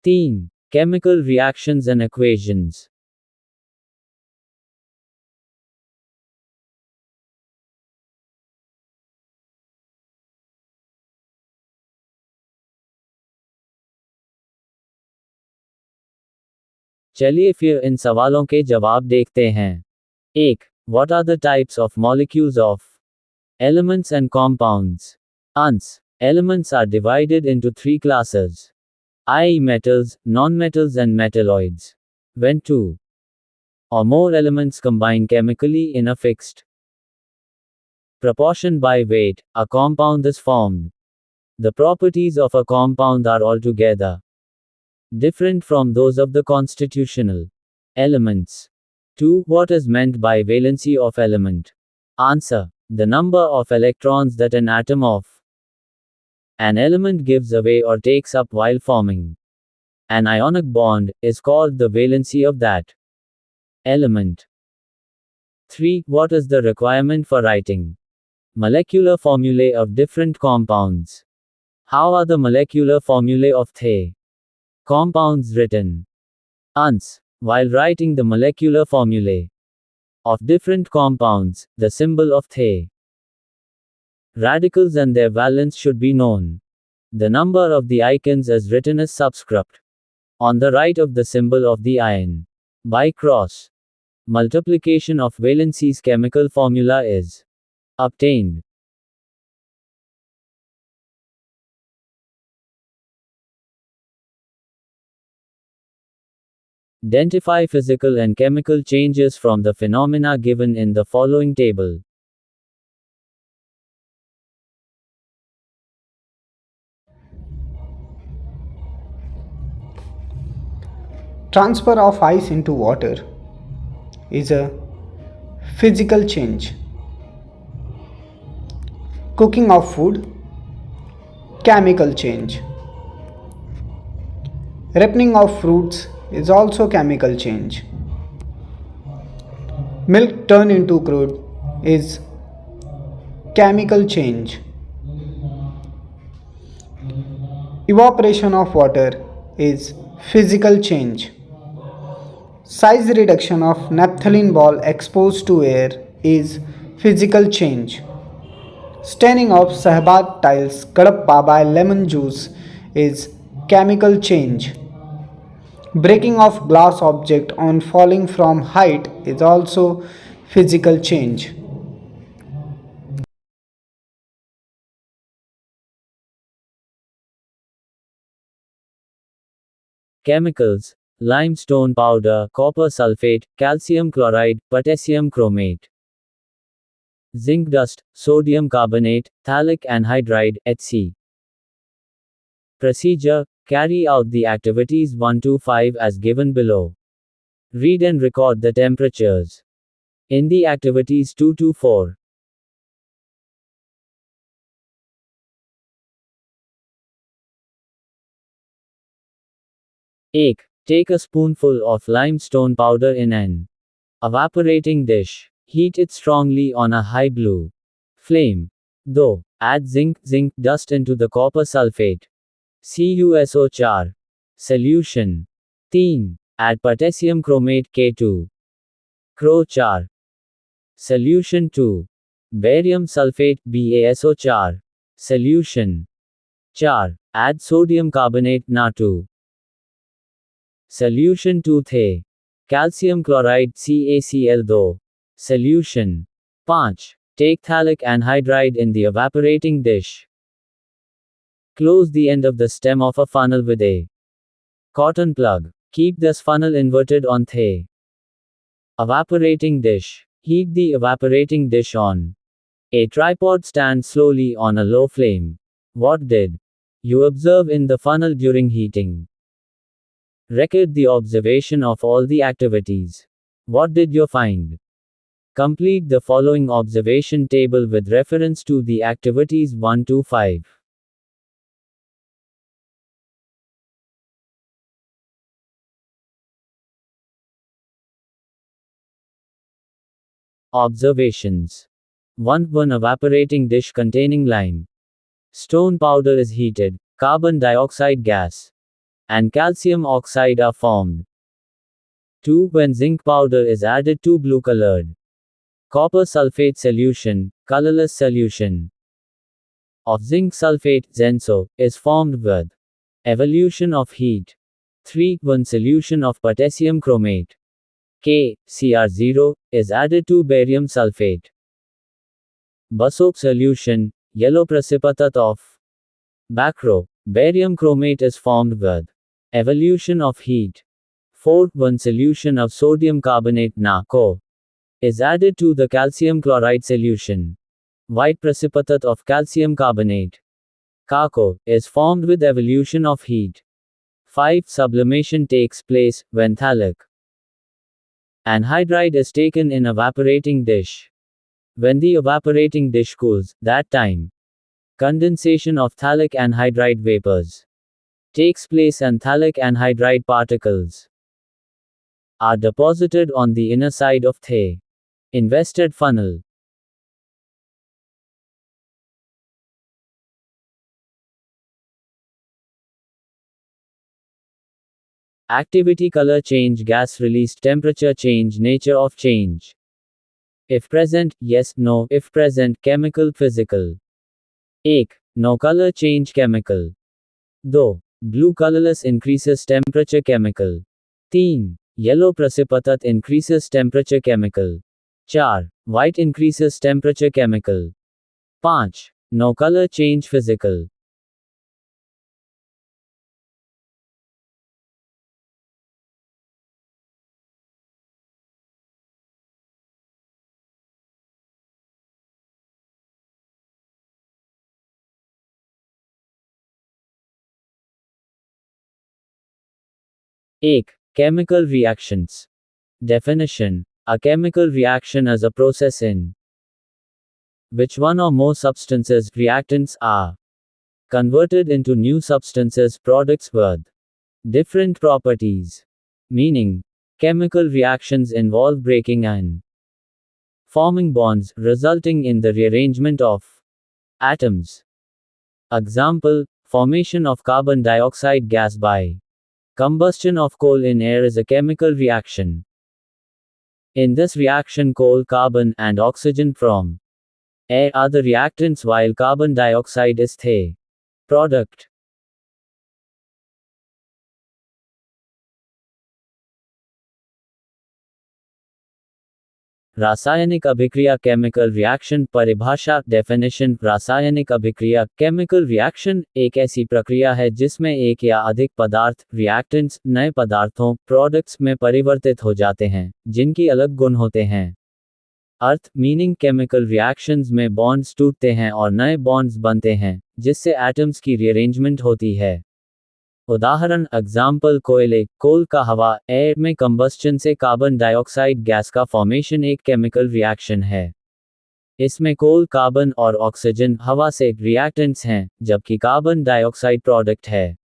3. Chemical reactions and equations. चलिए फिर इन सवालों के जवाब देखते हैं। 1. What are the types of molecules of elements and compounds? Ans. Elements are divided into three classes, i.e., metals, nonmetals, and metalloids. When two or more elements combine chemically in a fixed proportion by weight, a compound is formed. The properties of a compound are altogether different from those of the constitutional elements. 2. What is meant by valency of element? Answer. The number of electrons that an atom of an element gives away or takes up while forming an ionic bond is called the valency of that element. 3. What is the requirement for writing molecular formulae of different compounds? How are the molecular formulae of The compounds written? Ans. While writing the molecular formulae of different compounds, the symbol of The radicals and their valence should be known. The number of the icons is written as subscript on the right of the symbol of the ion. By cross multiplication of valency's chemical formula is obtained. Identify physical and chemical changes from the phenomena given in the following table. Transfer of ice into water is a physical change. Cooking of food, chemical change. Ripening of fruits is also chemical change. Milk turned into crude is chemical change. Evaporation of water is physical change. Size reduction of naphthalene ball exposed to air is physical change. Staining of Sahbag tiles Kadappa by lemon juice is chemical change. Breaking of glass object on falling from height is also physical change. Chemicals: limestone powder, copper sulfate, calcium chloride, potassium chromate. Zinc dust, sodium carbonate, phthalic anhydride, etc. Procedure: carry out the activities 1 to 5 as given below. Read and record the temperatures in the activities 2 to 4. Ek. Take a spoonful of limestone powder in an evaporating dish. Heat it strongly on a high blue flame. Do. Add zinc dust into the copper sulfate CuSO4 solution. 3. Add potassium chromate K2 CrO4 solution. 2. Barium sulfate BaSO4 solution. 4. Add sodium carbonate Na2 solution. 2. The calcium chloride CaCl2 solution. 5. Take phthalic anhydride in the evaporating dish. Close the end of the stem of a funnel with a cotton plug. Keep this funnel inverted on the evaporating dish. Heat the evaporating dish on a tripod stand slowly on a low flame. What did you observe in the funnel during heating? Record the observation of all the activities. What did you find? Complete the following observation table with reference to the activities 1 to 5. Observations. 1. One evaporating dish containing lime stone powder is heated. Carbon dioxide gas and calcium oxide are formed. 2. When zinc powder is added to blue colored copper sulfate solution, colorless solution of zinc sulfate, ZenSO, is formed with evolution of heat. 3. When solution of potassium chromate, KCr0, is added to barium sulfate, Basok solution, yellow precipitate of bacro, barium chromate is formed with evolution of heat. 4. When solution of sodium carbonate NaCO is added to the calcium chloride solution, white precipitate of calcium carbonate, CaCO, is formed with evolution of heat. 5. Sublimation takes place when phthalic anhydride is taken in evaporating dish. When the evaporating dish cools, that time condensation of phthalic anhydride vapors takes place and phthalic anhydride particles are deposited on the inner side of the invested funnel. Activity, color change, gas released, temperature change, nature of change. If present, yes, no. If present, chemical, physical. 1. No color change, chemical. 2. Blue colorless increases temperature, chemical. 3. Yellow precipitate increases temperature, chemical. 4. White increases temperature, chemical. 5. No color change, physical. Chemical reactions. Definition. A chemical reaction is a process in which one or more substances, reactants, are converted into new substances, products with different properties. Meaning, chemical reactions involve breaking and forming bonds, resulting in the rearrangement of atoms. Example, formation of carbon dioxide gas by combustion of coal in air is a chemical reaction. In this reaction, coal, carbon, and oxygen from air are the reactants while carbon dioxide is the product. रासायनिक अभिक्रिया chemical reaction परिभाषा definition रासायनिक अभिक्रिया chemical reaction एक ऐसी प्रक्रिया है जिसमें एक या अधिक पदार्थ रिएक्टेंट्स नए पदार्थों प्रोडक्ट्स में परिवर्तित हो जाते हैं जिनकी अलग गुण होते हैं अर्थ मीनिंग केमिकल रिएक्शंस में बॉन्ड्स टूटते हैं और नए बॉन्ड्स बनते हैं जिससे एटम्स की रीअरेंजमेंट होती है उदाहरण एग्जाम्पल कोयले कोल का हवा एयर में कंबस्टन से कार्बन डाइऑक्साइड गैस का फॉर्मेशन एक केमिकल रिएक्शन है इसमें कोल कार्बन और ऑक्सीजन हवा से रिएक्टेंट्स हैं जबकि कार्बन डाइऑक्साइड प्रोडक्ट है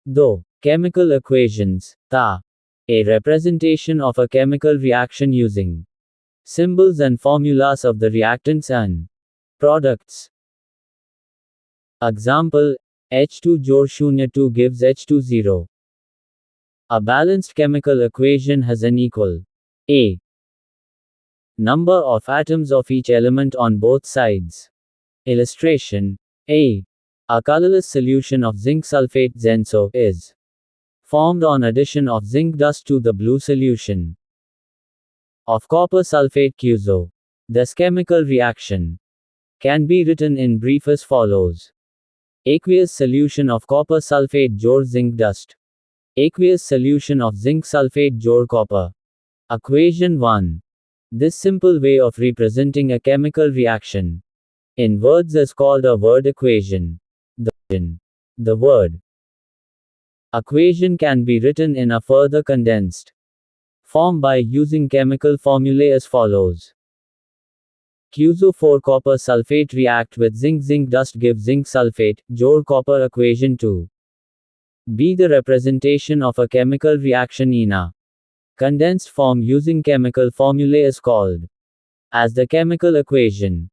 2. Chemical equations. Ta. A representation of a chemical reaction using symbols and formulas of the reactants and products. Example, H2 जोड़ 02 gives H20. A balanced chemical equation has an equal A number of atoms of each element on both sides. Illustration, A colorless solution of zinc sulfate ZenSO is formed on addition of zinc dust to the blue solution of copper sulfate QZO. This chemical reaction can be written in brief as follows. Aqueous solution of copper sulfate जोड़ zinc dust. Aqueous solution of zinc sulfate जोड़ copper. Equation 1. This simple way of representing a chemical reaction in words is called a word equation. The word equation can be written in a further condensed form by using chemical formulae as follows. QZO4 copper sulfate react with zinc dust give zinc sulfate, जोड़ copper equation 2. B. The representation of a chemical reaction in a condensed form using chemical formulae is called as the chemical equation.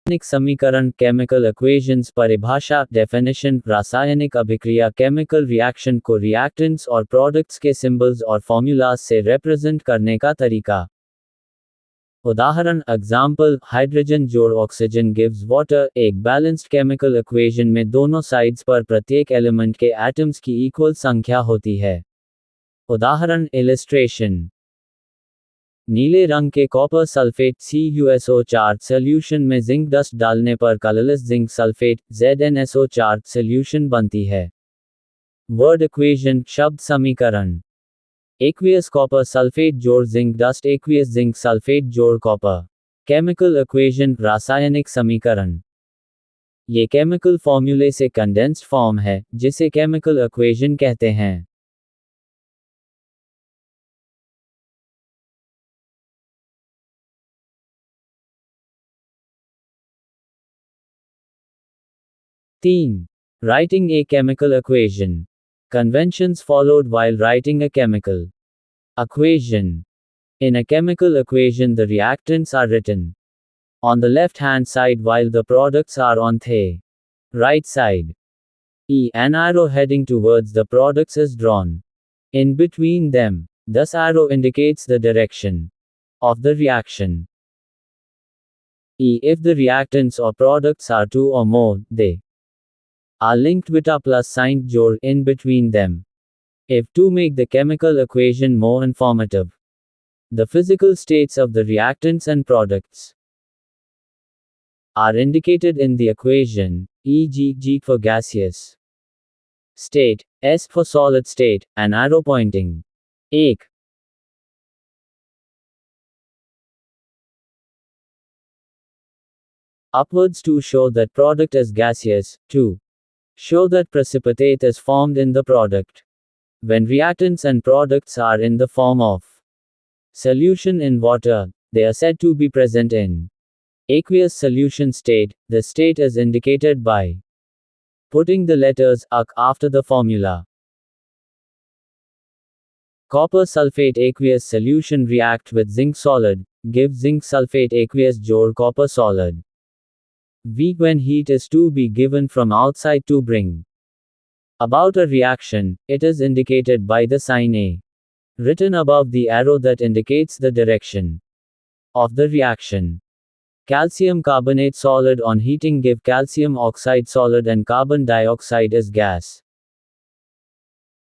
रासायनिक समीकरण chemical equations परिभाषा definition रासायनिक अभिक्रिया chemical reaction को reactants और products के symbols और फॉर्मूलाज से रिप्रेजेंट करने का तरीका। उदाहरण एग्जाम्पल हाइड्रोजन जोड़ ऑक्सीजन गिव्स वाटर। एक बैलेंस्ड केमिकल इक्वेशन में दोनों साइड्स पर प्रत्येक एलिमेंट के एटम्स की इक्वल संख्या होती है। उदाहरण इलिस्ट्रेशन नीले रंग के कॉपर सल्फेट CuSO4 सॉल्यूशन में जिंक डस्ट डालने पर colourless zinc sulphate ZnSO4 solution बनती है। वर्ड इक्वेशन शब्द समीकरण एक्वियस कॉपर सल्फेट जोड़ zinc dust aqueous zinc sulphate जोड़ कॉपर। केमिकल इक्वेशन रासायनिक समीकरण। ये केमिकल फॉर्मूले से कंडेंस्ड फॉर्म है जिसे केमिकल इक्वेशन कहते हैं। तीन Writing a chemical equation. Conventions followed while writing a chemical equation. In a chemical equation, the reactants are written on the left hand side while the products are on the right side. An arrow heading towards the products is drawn in between them. This arrow indicates the direction of the reaction. If the reactants or products are two or more, they are linked with a plus sign जोड़ in between them. If to make the chemical equation more informative, the physical states of the reactants and products are indicated in the equation, e.g. G for gaseous state, S for solid state, an arrow pointing 1 upwards to show that product is gaseous, 2 show that precipitate is formed in the product. When reactants and products are in the form of solution in water, they are said to be present in aqueous solution state. The state is indicated by putting the letters AQ after the formula. Copper sulfate aqueous solution react with zinc solid, give zinc sulfate aqueous जोड़ copper solid. When heat is to be given from outside to bring about a reaction, it is indicated by the sign A written above the arrow that indicates the direction of the reaction. Calcium carbonate solid on heating give calcium oxide solid and carbon dioxide is gas.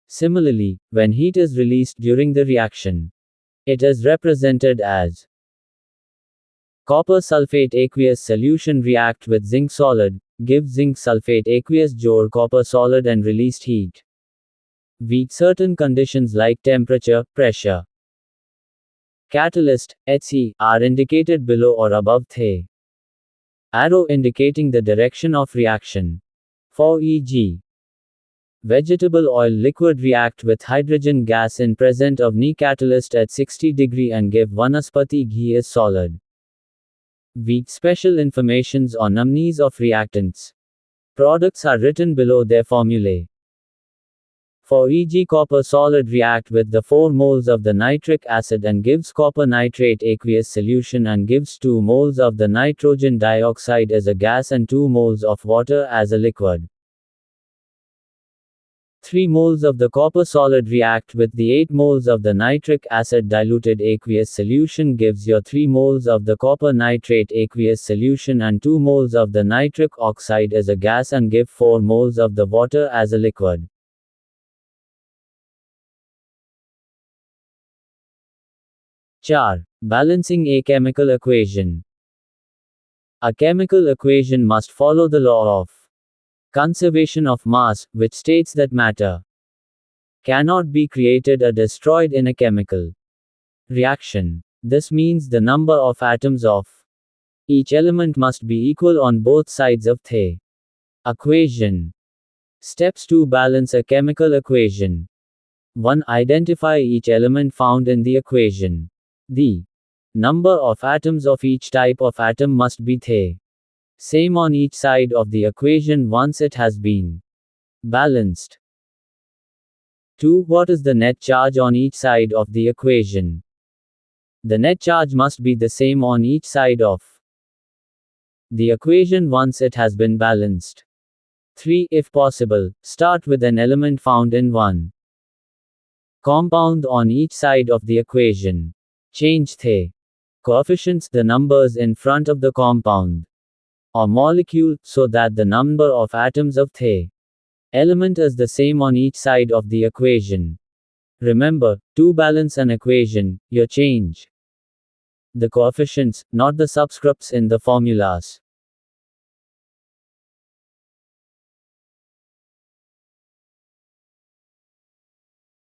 Similarly, when heat is released during the reaction, it is represented as copper sulfate aqueous solution react with zinc solid, give zinc sulfate aqueous जोड़ copper solid and released heat. Certain conditions like temperature, pressure, catalyst, etc. are indicated below or above the arrow indicating the direction of reaction. For e.g. vegetable oil liquid react with hydrogen gas in presence of Ni catalyst at 60 degree and give vanaspati ghee is solid. Special informations on nominees of reactants. Products are written below their formulae. For e.g. copper solid react with the 4 moles of the nitric acid and gives copper nitrate aqueous solution and gives 2 moles of the nitrogen dioxide as a gas and 2 moles of water as a liquid. 3 moles of the copper solid react with the 8 moles of the nitric acid diluted aqueous solution gives you 3 moles of the copper nitrate aqueous solution and 2 moles of the nitric oxide as a gas and give 4 moles of the water as a liquid. Balancing a chemical equation. A chemical equation must follow the law of conservation of mass, which states that matter cannot be created or destroyed in a chemical reaction. This means the number of atoms of each element must be equal on both sides of the equation. Steps to balance a chemical equation. 1. Identify each element found in the equation. The number of atoms of each type of atom must be the same on each side of the equation once it has been balanced. 2. What is the net charge on each side of the equation? The net charge must be the same on each side of the equation once it has been balanced. 3. If possible, start with an element found in one compound on each side of the equation. Change the coefficients, the numbers in front of the compound or molecule, so that the number of atoms of the element is the same on each side of the equation. Remember, to balance an equation, you change the coefficients, not the subscripts in the formulas.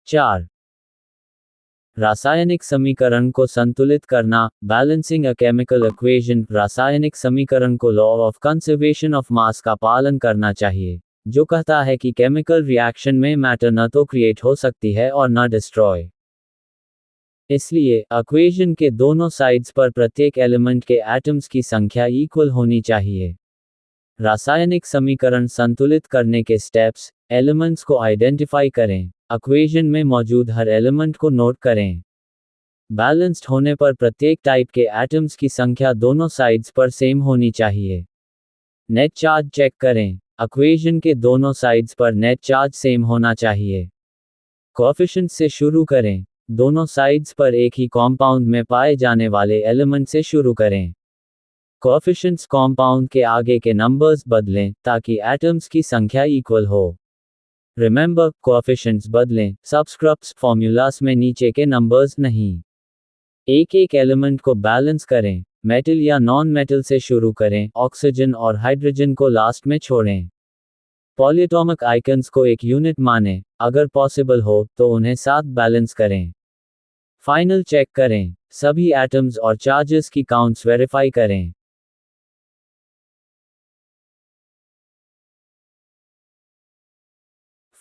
चार रासायनिक समीकरण को संतुलित करना, balancing a chemical equation. रासायनिक समीकरण को law of conservation of mass का पालन करना चाहिए, जो कहता है कि केमिकल रिएक्शन में मैटर न तो क्रिएट हो सकती है और न डिस्ट्रॉय। इसलिए इक्वेशन के दोनों साइड्स पर प्रत्येक एलिमेंट के एटम्स की संख्या इक्वल होनी चाहिए। रासायनिक समीकरण संतुलित करने के स्टेप्स: एलिमेंट्स को आइडेंटिफाई करें, इक्वेशन में मौजूद हर एलिमेंट को नोट करें। बैलेंस्ड होने पर प्रत्येक टाइप के एटम्स की संख्या दोनों साइड्स पर सेम होनी चाहिए। नेट चार्ज चेक करें, इक्वेशन के दोनों साइड्स पर नेट चार्ज सेम होना चाहिए। कोएफिशिएंट से शुरू करें, दोनों साइड्स पर एक ही कॉम्पाउंड में पाए जाने वाले एलिमेंट से शुरू करें। कोएफिशिएंट्स कॉम्पाउंड के आगे के नंबर्स बदलें ताकि एटम्स की संख्या इक्वल हो। रिमेंबर, कोएफिशिएंट्स बदलें, सबस्क्रिप्ट्स फॉर्मूलास में नीचे के नंबर्स नहीं। एक एक एलिमेंट को बैलेंस करें, मेटल या नॉन मेटल से शुरू करें, ऑक्सीजन और हाइड्रोजन को लास्ट में छोड़ें। पॉलीएटॉमिक आइकन्स को एक यूनिट मानें, अगर पॉसिबल हो तो उन्हें साथ बैलेंस करें। फाइनल चेक करें, सभी एटम्स और चार्जेस की काउंट्स वेरीफाई करें।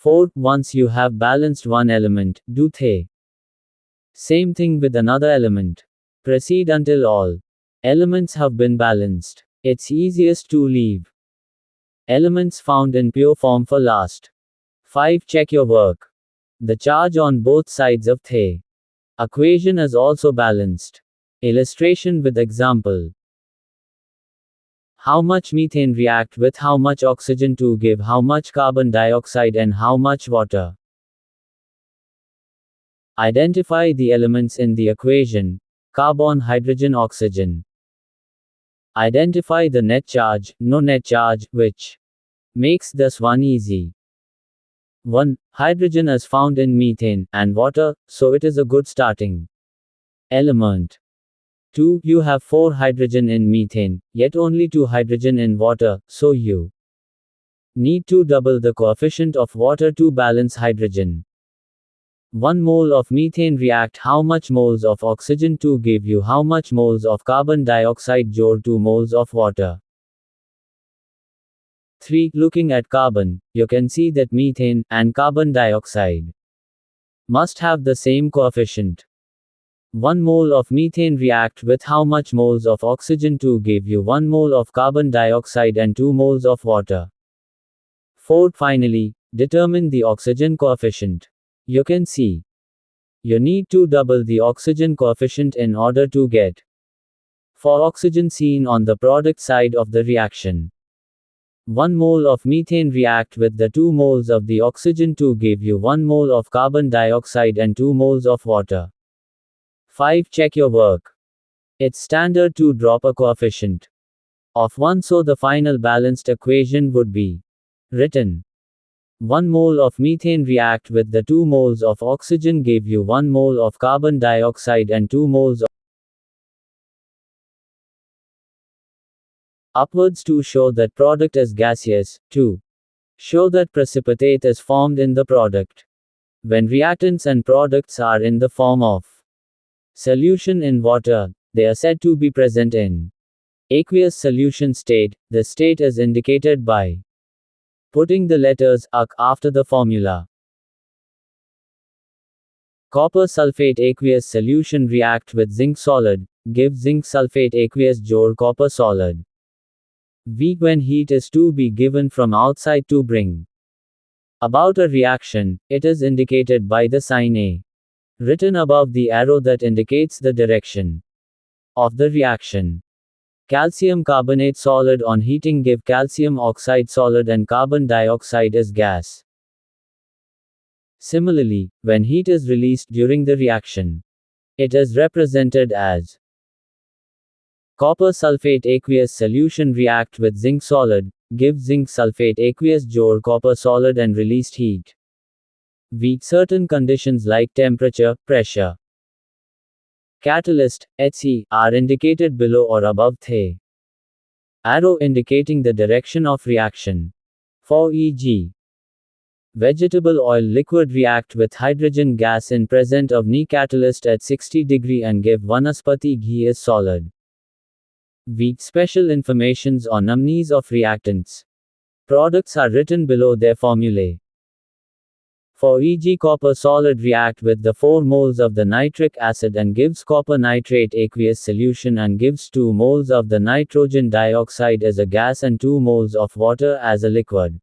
4. Once you have balanced one element, do the same thing with another element. Proceed until all elements have been balanced. It's easiest to leave elements found in pure form for last. 5. Check your work. The charge on both sides of the equation is also balanced. Illustration with example. How much methane react with how much oxygen to give how much carbon dioxide and how much water? Identify the elements in the equation: carbon, hydrogen, oxygen. Identify the net charge, no net charge, which makes this one easy. 1. Hydrogen is found in methane and water, so it is a good starting element. 2. You have 4 hydrogen in methane, yet only 2 hydrogen in water, so you need to double the coefficient of water to balance hydrogen. 1 mole of methane react how much moles of oxygen to give you how much moles of carbon dioxide jode 2 moles of water. 3. Looking at carbon, you can see that methane and carbon dioxide must have the same coefficient. 1 mole of methane react with how much moles of oxygen to give you 1 mole of carbon dioxide and 2 moles of water. 4. Finally, determine the oxygen coefficient. You can see you need to double the oxygen coefficient in order to get 4 oxygen seen on the product side of the reaction. 1 mole of methane react with the 2 moles of the oxygen to give you 1 mole of carbon dioxide and 2 moles of water. 5. Check your work. It's standard to drop a coefficient of 1, so the final balanced equation would be written: 1 mole of methane react with the 2 moles of oxygen give you 1 mole of carbon dioxide and 2 moles of upwards to show that product is gaseous. 2. Show that precipitate is formed in the product. When reactants and products are in the form of solution in water, they are said to be present in aqueous solution state. The state is indicated by putting the letters AQ after the formula. Copper sulfate aqueous solution react with zinc solid, give zinc sulfate aqueous jode copper solid. V. When heat is to be given from outside to bring about a reaction, it is indicated by the sign A, written above the arrow that indicates the direction of the reaction. Calcium carbonate solid on heating give calcium oxide solid and carbon dioxide as gas. Similarly, when heat is released during the reaction, it is represented as copper sulfate aqueous solution react with zinc solid, give zinc sulfate aqueous jor copper solid and released heat. With certain conditions like temperature, pressure. Catalyst, HC, are indicated below or above the arrow indicating the direction of reaction. For e.g., vegetable oil liquid react with hydrogen gas in presence of Ni catalyst at 60 degree and give vanaspati ghee is solid. With special informations on amines of reactants. Products are written below their formulae. For e.g. copper solid react with the 4 moles of the nitric acid and gives copper nitrate aqueous solution and gives 2 moles of the nitrogen dioxide as a gas and 2 moles of water as a liquid.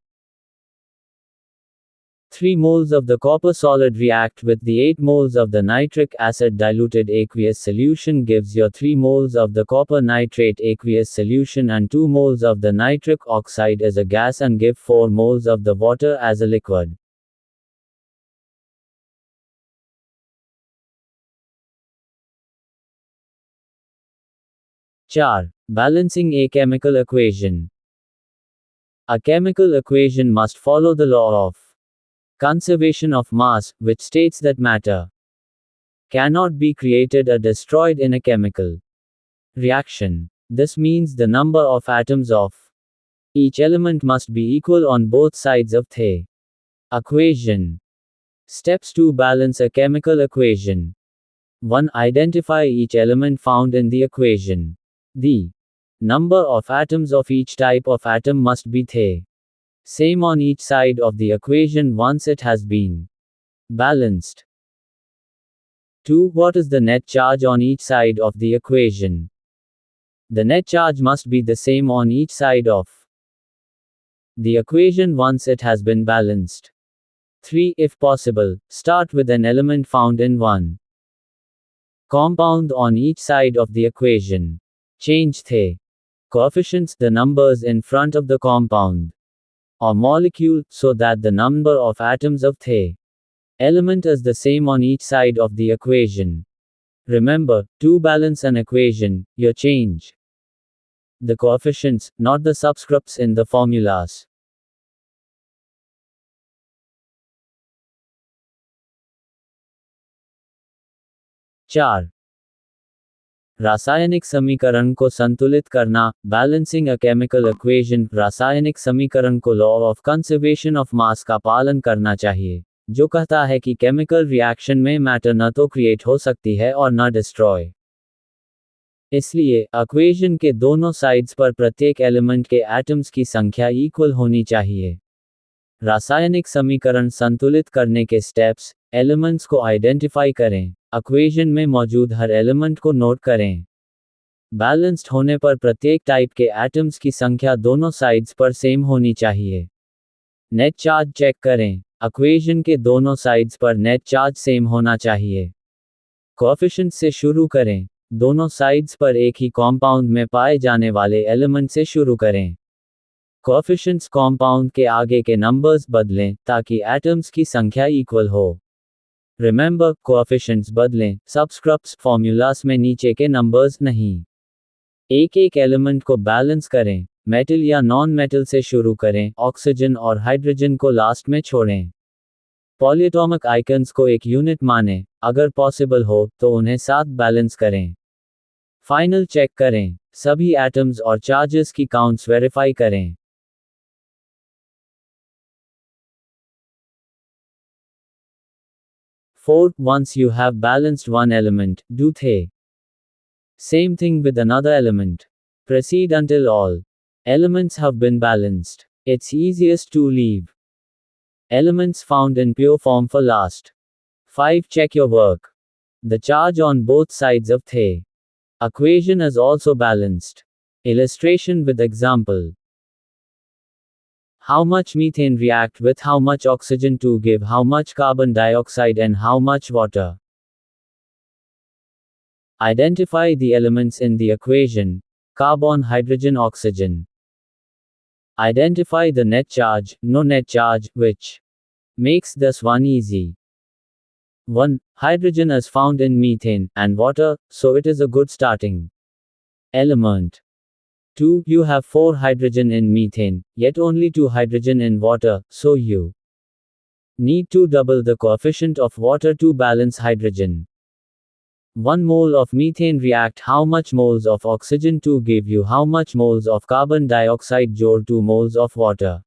3 moles of the copper solid react with the 8 moles of the nitric acid diluted aqueous solution gives you 3 moles of the copper nitrate aqueous solution and 2 moles of the nitric oxide as a gas and give 4 moles of the water as a liquid. Char. Balancing a chemical equation. A chemical equation must follow the law of conservation of mass, which states that matter cannot be created or destroyed in a chemical reaction. This means the number of atoms of each element must be equal on both sides of the equation. Steps to balance a chemical equation. 1. Identify each element found in the equation. The number of atoms of each type of atom must be the same on each side of the equation once it has been balanced. 2. What is the net charge on each side of the equation? The net charge must be the same on each side of the equation once it has been balanced. 3. If possible, start with an element found in one compound on each side of the equation. Change the coefficients, the numbers in front of the compound or molecule, so that the number of atoms of the element is the same on each side of the equation. Remember, to balance an equation, you change the coefficients, not the subscripts in the formulas. Char. रासायनिक समीकरण को संतुलित करना, balancing a chemical equation. रासायनिक समीकरण को law of conservation of mass का पालन करना चाहिए, जो कहता है कि केमिकल रिएक्शन में मैटर न तो क्रिएट हो सकती है और न डिस्ट्रॉय। इसलिए इक्वेशन के दोनों साइड्स पर प्रत्येक एलिमेंट के एटम्स की संख्या इक्वल होनी चाहिए। रासायनिक समीकरण संतुलित करने के स्टेप्स। एलिमेंट्स को आइडेंटिफाई करें, इक्वेशन में मौजूद हर एलिमेंट को नोट करें। बैलेंस्ड होने पर प्रत्येक टाइप के एटम्स की संख्या दोनों साइड्स पर सेम होनी चाहिए। नेट चार्ज चेक करें, इक्वेशन के दोनों साइड्स पर नेट चार्ज सेम होना चाहिए। कोएफिशिएंट से शुरू करें, दोनों साइड्स पर एक ही कॉम्पाउंड में पाए जाने वाले एलिमेंट से शुरू करें। कोएफिशिएंट्स कॉम्पाउंड के आगे के नंबर्स बदलें ताकि एटम्स की संख्या इक्वल हो। रिमेंबर, कोएफिशिएंट्स बदलें, सबस्क्रिप्ट्स फॉर्मूलास में नीचे के नंबर्स नहीं। एक एक एलिमेंट को बैलेंस करें, मेटल या नॉन मेटल से शुरू करें, ऑक्सीजन और हाइड्रोजन को लास्ट में छोड़ें। पॉलीएटॉमिक आइकन्स को एक यूनिट मानें, अगर पॉसिबल हो तो उन्हें साथ बैलेंस करें। फाइनल चेक करें, सभी एटम्स और चार्जेस की काउंट्स वेरीफाई करें। Fourth, once you have balanced one element, do the same thing with another element. Proceed until all elements have been balanced. It's easiest to leave elements found in pure form for last. 5. Check your work. The charge on both sides of the equation is also balanced. Illustration with example. How much methane react with how much oxygen to give how much carbon dioxide and how much water? Identify the elements in the equation. carbon, hydrogen, oxygen. Identify the net charge, no net charge, which makes this one easy. 1. Hydrogen is found in methane and water, so it is a good starting element. 2. You have 4 hydrogen in methane, yet only 2 hydrogen in water, so you need to double the coefficient of water to balance hydrogen. 1 mole of methane react how much moles of oxygen to give you how much moles of carbon dioxide jod 2 moles of water.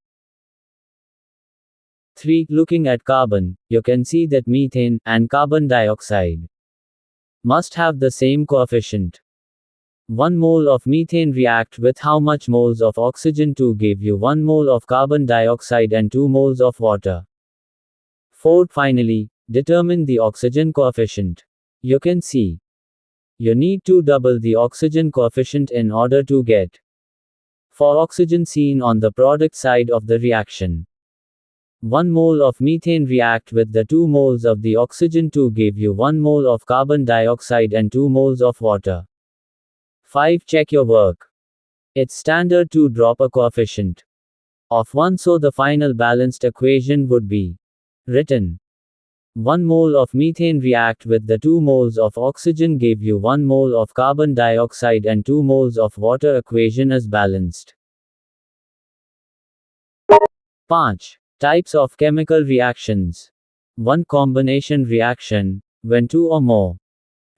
3. Looking at carbon, you can see that methane and carbon dioxide must have the same coefficient. 1 mole of methane react with how much moles of oxygen to give you 1 mole of carbon dioxide and 2 moles of water. 4. Finally, determine the oxygen coefficient. You can see you need to double the oxygen coefficient in order to get 4 oxygen seen on the product side of the reaction. 1 mole of methane react with the 2 moles of the oxygen to give you 1 mole of carbon dioxide and 2 moles of water. 5. Check your work. It's standard to drop a coefficient of 1, so the final balanced equation would be written. 1 mole of methane react with the 2 moles of oxygen give you 1 mole of carbon dioxide and 2 moles of water. Equation is balanced. 5. Types of chemical reactions. 1. Combination reaction, when 2 or more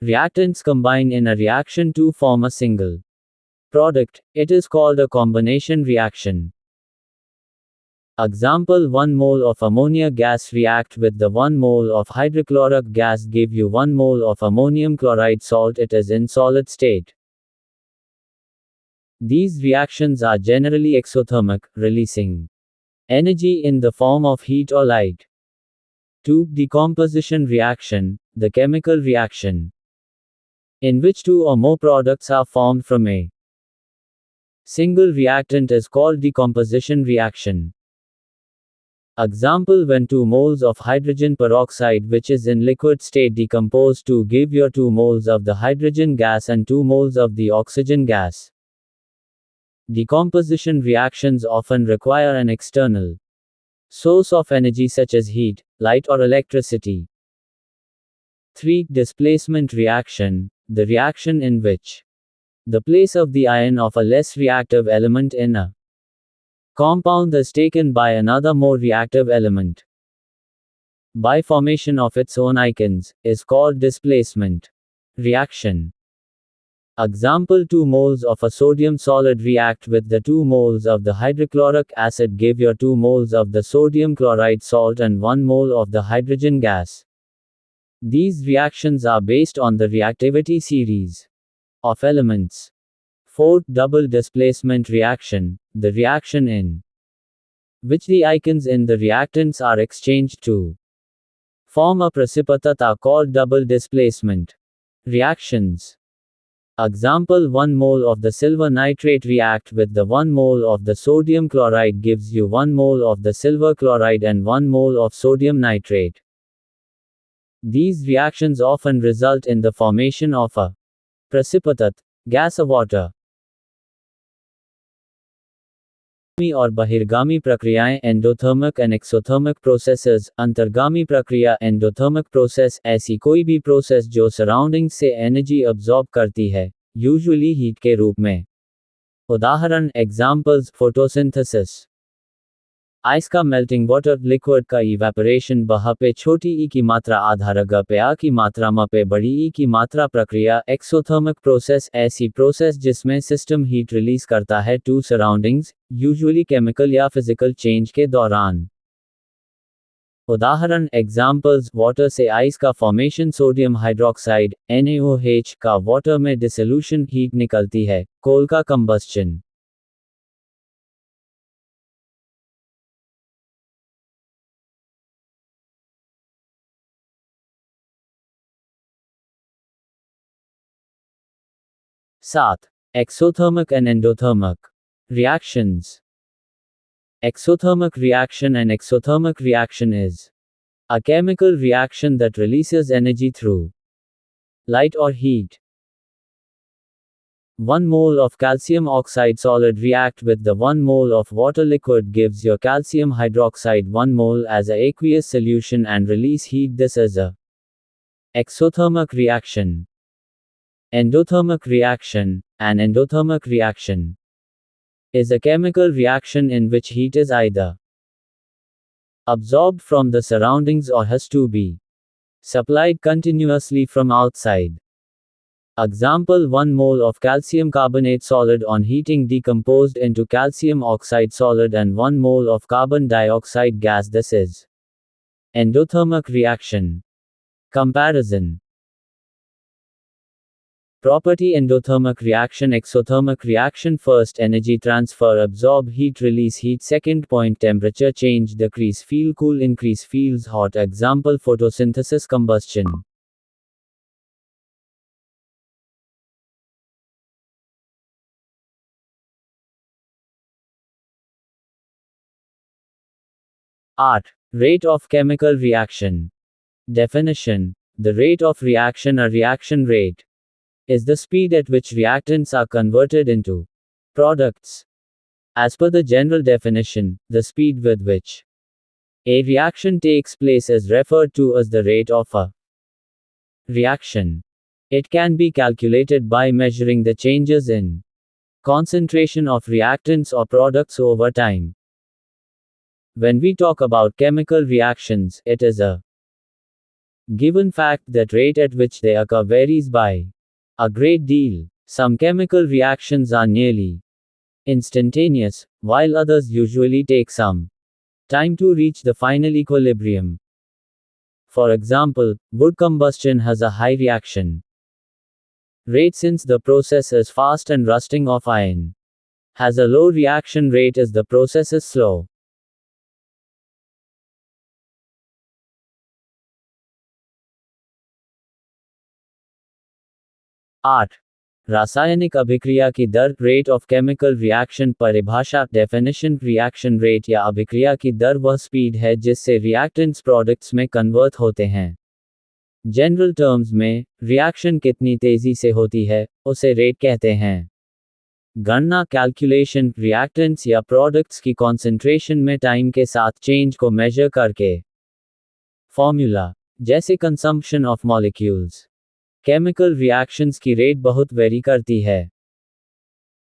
reactants combine in a reaction to form a single product, it is called a combination reaction. Example: 1 mole of ammonia gas react with the 1 mole of hydrochloric gas give you 1 mole of ammonium chloride salt. It is in solid state. These reactions are generally exothermic, releasing energy in the form of heat or light. 2. Decomposition reaction, the chemical reaction in which 2 or more products are formed from a single reactant is called decomposition reaction. Example: when 2 moles of hydrogen peroxide which is in liquid state decompose to give you 2 moles of the hydrogen gas and 2 moles of the oxygen gas. Decomposition reactions often require an external source of energy such as heat, light or electricity. 3. Displacement reaction, the reaction in which the place of the ion of a less reactive element in a compound is taken by another more reactive element by formation of its own ions, is called displacement reaction. Example: 2 moles of a sodium solid react with the 2 moles of the hydrochloric acid give you 2 moles of the sodium chloride salt and 1 mole of the hydrogen gas. These reactions are based on the reactivity series of elements. 4. Double displacement reaction, the reaction in which the ions in the reactants are exchanged to form a precipitate are called double displacement reactions. Example: 1 mole of the silver nitrate react with the 1 mole of the sodium chloride gives you 1 mole of the silver chloride and 1 mole of sodium nitrate. These reactions often result in the formation of a precipitate gas or water. और बहिर्गामी प्रक्रियाएं endothermic and exothermic processes. अंतर्गामी प्रक्रिया endothermic process ऐसी कोई भी process जो surrounding से energy absorb करती है, यूजुअली हीट के रूप में. उदाहरण एग्जाम्पल्स: फोटोसिंथेसिस, आइस का मेल्टिंग वाटर, लिक्विड का इवेपोरेशन, बह पे छोटी ई की मात्रा आधार ग पे आ की मात्रा म पे बड़ी ई की मात्रा. प्रक्रिया एक्सोथर्मिक प्रोसेस ऐसी प्रोसेस जिसमें सिस्टम हीट रिलीज करता है टू सराउंडिंग्स, यूजुअली केमिकल या फिजिकल चेंज के दौरान. उदाहरण एग्जाम्पल्स: वाटर से आइस का फॉर्मेशन, सोडियम हाइड्रोक्साइड NaOH का वाटर में डिसोल्यूशन, हीट निकलती है, कोल का कंबस्चन. सात. Exothermic and endothermic reactions. Exothermic reaction and exothermic reaction is a chemical reaction that releases energy through light or heat. 1 mole of calcium oxide solid react with the 1 mole of water liquid gives your calcium hydroxide 1 mole as a aqueous solution and release heat. This is a exothermic reaction. Endothermic reaction. An endothermic reaction is a chemical reaction in which heat is either absorbed from the surroundings or has to be supplied continuously from outside. Example: 1 mole of calcium carbonate solid on heating decomposed into calcium oxide solid and 1 mole of carbon dioxide gas. This is endothermic reaction. Comparison. Property: endothermic reaction, exothermic reaction. First, energy transfer, absorb heat, release heat. Second point, temperature change, decrease, feel cool, increase, feels hot. Example: photosynthesis, combustion. Art. Rate of chemical reaction. Definition. The rate of reaction, a reaction rate, is the speed at which reactants are converted into products. As per the general definition, the speed with which a reaction takes place is referred to as the rate of a reaction. It can be calculated by measuring the changes in concentration of reactants or products over time. When we talk about chemical reactions, it is a given fact that rate at which they occur varies by a great deal. Some chemical reactions are nearly instantaneous, while others usually take some time to reach the final equilibrium. For example, wood combustion has a high reaction rate since the process is fast, and rusting of iron has a low reaction rate as the process is slow. Art. रासायनिक अभिक्रिया की दर, rate of chemical reaction. परिभाषा, definition, reaction rate या अभिक्रिया की दर वह speed है जिससे रिएक्टेंट्स प्रोडक्ट्स में कन्वर्ट होते हैं. जनरल टर्म्स में, रिएक्शन कितनी तेजी से होती है, उसे रेट कहते हैं. गणना, कैलकुलेशन, रिएक्टेंट्स या प्रोडक्ट्स की कॉन्सेंट्रेशन में टाइम के साथ चेंज को मेजर करके. फॉर्मूला. जैसे consumption of molecules. Chemical reactions की रेट बहुत वेरी करती है.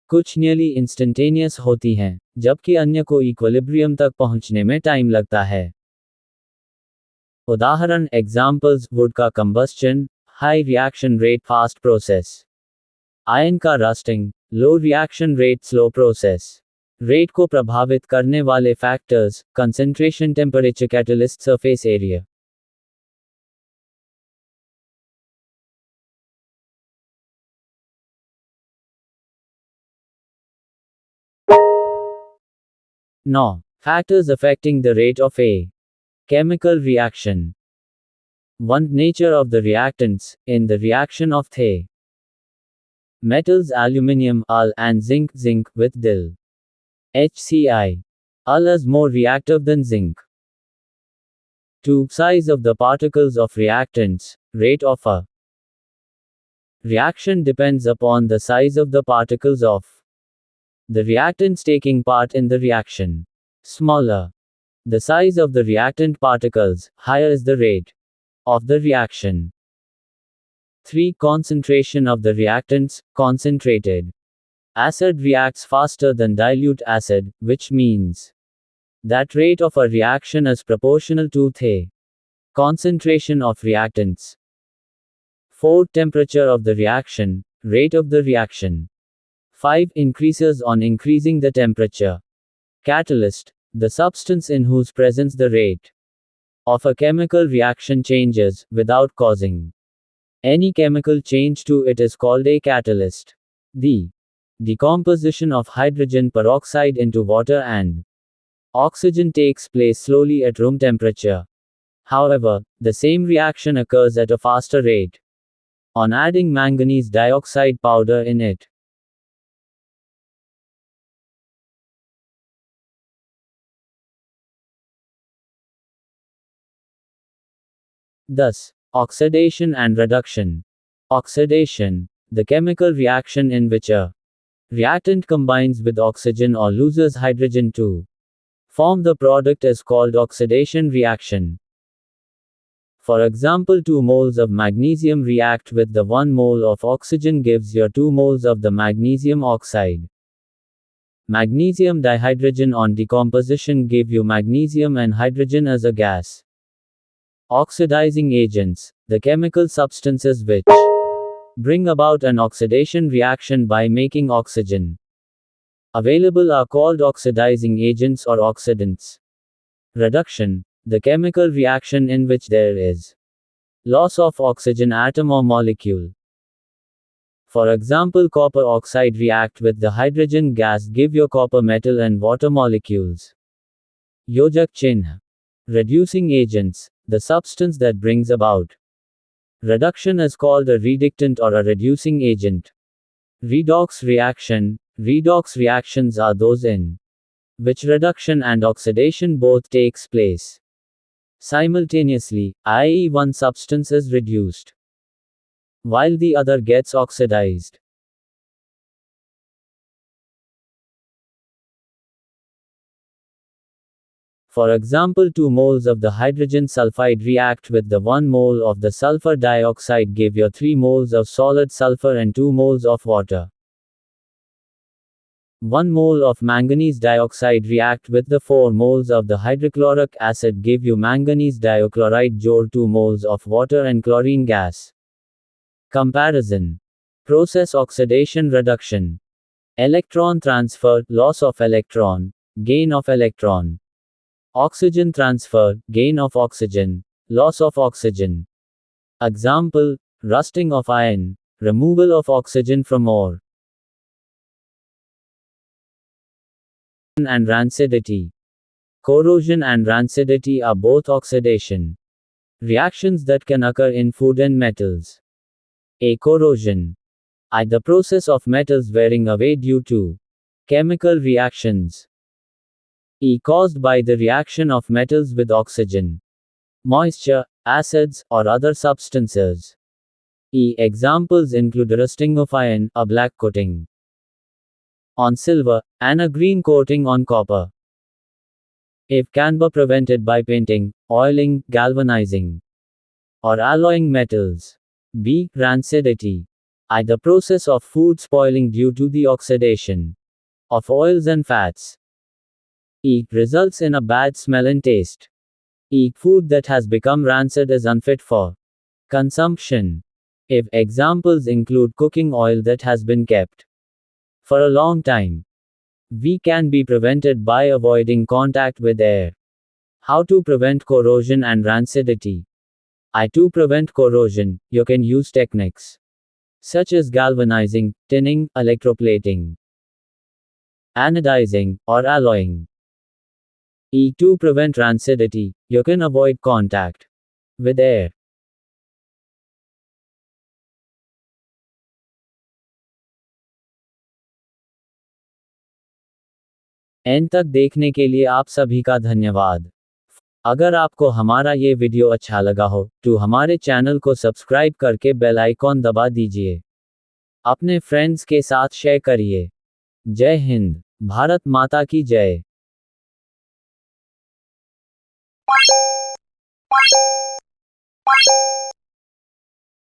कुछ नियरली इंस्टेंटेनियस होती हैं, जबकि अन्य को इक्विलिब्रियम तक पहुंचने में टाइम लगता है. उदाहरण, एग्जाम्पल्स: वुड का combustion, high reaction rate, fast process. Iron का rusting, low reaction rate, slow process. Rate को प्रभावित करने वाले factors: concentration, temperature, catalyst, surface area. No. Factors affecting the rate of a chemical reaction. 1. Nature of the reactants. In the reaction of the metals aluminium Al and zinc with Dil HCl. Al is more reactive than zinc. 2. Size of the particles of reactants. Rate of a reaction depends upon the size of the particles of the reactants taking part in the reaction. Smaller the size of the reactant particles, higher is the rate of the reaction. 3. Concentration of the reactants. Concentrated acid reacts faster than dilute acid, which means that rate of a reaction is proportional to the concentration of reactants. 4. Temperature of the reaction. Rate of the reaction. 5. Increases on increasing the temperature. Catalyst. The substance in whose presence the rate of a chemical reaction changes, without causing any chemical change to it, is called a catalyst. The decomposition of hydrogen peroxide into water and oxygen takes place slowly at room temperature. However, the same reaction occurs at a faster rate on adding manganese dioxide powder in it. Thus, oxidation and reduction. Oxidation, the chemical reaction in which a Reactant combines with oxygen or loses hydrogen to form the product is called oxidation reaction. For example, 2 moles of magnesium react with the 1 mole of oxygen gives you 2 moles of the magnesium oxide. Magnesium dihydrogen on decomposition give you magnesium and hydrogen as a gas. Oxidizing agents, the chemical substances which bring about an oxidation reaction by making oxygen available are called oxidizing agents or oxidants. Reduction, the chemical reaction in which there is loss of oxygen atom or molecule. For example, copper oxide react with the hydrogen gas give you copper metal and water molecules. Yojak chinha. Reducing agents, the substance that brings about reduction is called a reductant or a reducing agent. Redox reaction, redox reactions are those in which reduction and oxidation both takes place simultaneously, i.e. one substance is reduced while the other gets oxidized. For example, 2 moles of the hydrogen sulfide react with the 1 mole of the sulfur dioxide give you 3 moles of solid sulfur and 2 moles of water. 1 mole of manganese dioxide react with the 4 moles of the hydrochloric acid give you manganese diochloride jor 2 moles of water and chlorine gas. Comparison. Process oxidation reduction. Electron transfer, loss of electron, gain of electron. Oxygen transfer, gain of oxygen, loss of oxygen. Example, rusting of iron, removal of oxygen from ore. And rancidity. Corrosion and rancidity are both oxidation reactions that can occur in food and metals. A. Corrosion. I. The process of metals wearing away due to chemical reactions. E. Caused by the reaction of metals with oxygen, moisture, acids, or other substances. E. Examples include rusting of iron, a black coating on silver, and a green coating on copper. If can be prevented by painting, oiling, galvanizing, or alloying metals. B. Rancidity. I. The process of food spoiling due to the oxidation of oils and fats. E. Results in a bad smell and taste. E. Food that has become rancid is unfit for consumption. If examples include cooking oil that has been kept for a long time. V. Can be prevented by avoiding contact with air. How to prevent corrosion and rancidity? I. To prevent corrosion, you can use techniques such as galvanizing, tinning, electroplating, anodizing, or alloying. E. To prevent rancidity, you can avoid contact with air. And तक देखने के लिए आप सभी का धन्यवाद। अगर आपको हमारा ये वीडियो अच्छा लगा हो तो हमारे चैनल को सब्सक्राइब करके बेल आइकॉन दबा दीजिए। अपने फ्रेंड्स के साथ शेयर करिए। जय हिंद, भारत माता की जय।